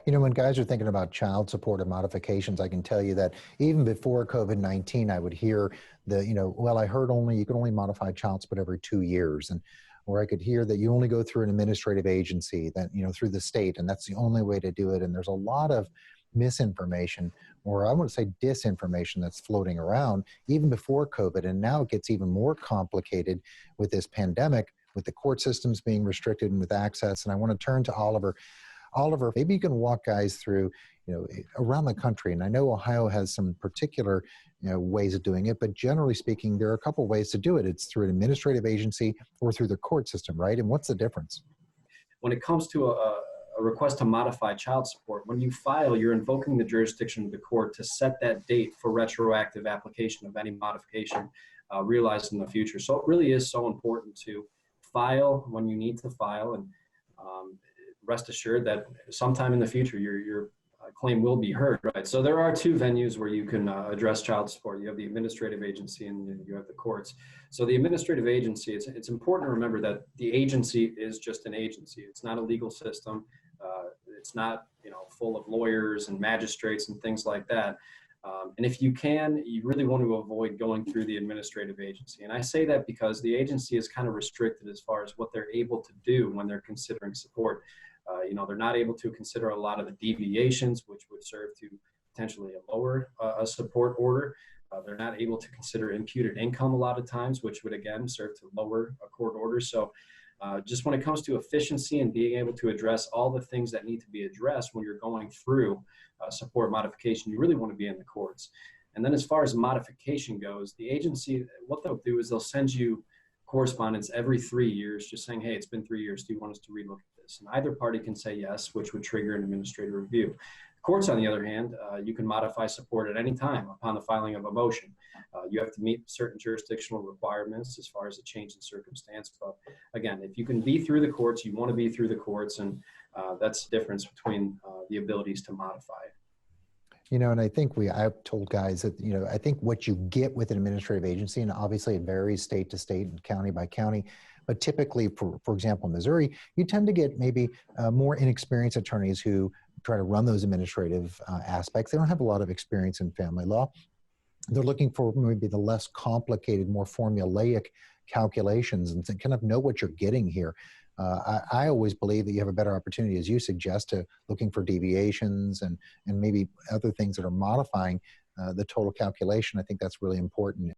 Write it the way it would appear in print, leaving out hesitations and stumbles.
You know, when guys are thinking about child support and modifications, I can tell you that even before COVID-19, I would hear well, I heard you can only modify child support every 2 years. Or I could hear that you only go through an administrative agency that, through the state, and that's the only way to do it. And there's a lot of misinformation, or I want to say disinformation, that's floating around even before COVID. And now it gets even more complicated with this pandemic, with the court systems being restricted and with access. And I want to turn to Oliver. Oliver, maybe you can walk guys through, around the country. And I know Ohio has some particular, ways of doing it, but generally speaking, there are a couple ways to do it. It's through an administrative agency or through the court system, right? And what's the difference? When it comes to a request to modify child support, when you file, you're invoking the jurisdiction of the court to set that date for retroactive application of any modification realized in the future. So it really is so important to file when you need to file, and rest assured that sometime in the future your claim will be heard, right? So there are two venues where you can address child support. You have the administrative agency and you have the courts. So the administrative agency, it's important to remember that the agency is just an agency. It's not a legal system. It's not full of lawyers and magistrates and things like that. And if you really want to avoid going through the administrative agency. And I say that because the agency is kind of restricted as far as what they're able to do when they're considering support. They're not able to consider a lot of the deviations, which would serve to potentially lower a support order. They're not able to consider imputed income a lot of times, which would again serve to lower a court order. So just when it comes to efficiency and being able to address all the things that need to be addressed when you're going through support modification, you really want to be in the courts. And then as far as modification goes, the agency, what they'll do is they'll send you correspondence every 3 years just saying, hey, it's been 3 years. Do you want us to relook at this? And either party can say yes, which would trigger an administrative review. Courts, on the other hand, you can modify support at any time upon the filing of a motion. You have to meet certain jurisdictional requirements as far as a change in circumstance. But again, if you can be through the courts, you want to be through the courts, and that's the difference between the abilities to modify. And I think I've told guys that, I think what you get with an administrative agency, and obviously it varies state to state and county by county, but typically, for example, in Missouri, you tend to get maybe more inexperienced attorneys who try to run those administrative aspects. They don't have a lot of experience in family law. They're looking for maybe the less complicated, more formulaic calculations and to kind of know what you're getting here. I always believe that you have a better opportunity, as you suggest, to looking for deviations and maybe other things that are modifying the total calculation. I think that's really important.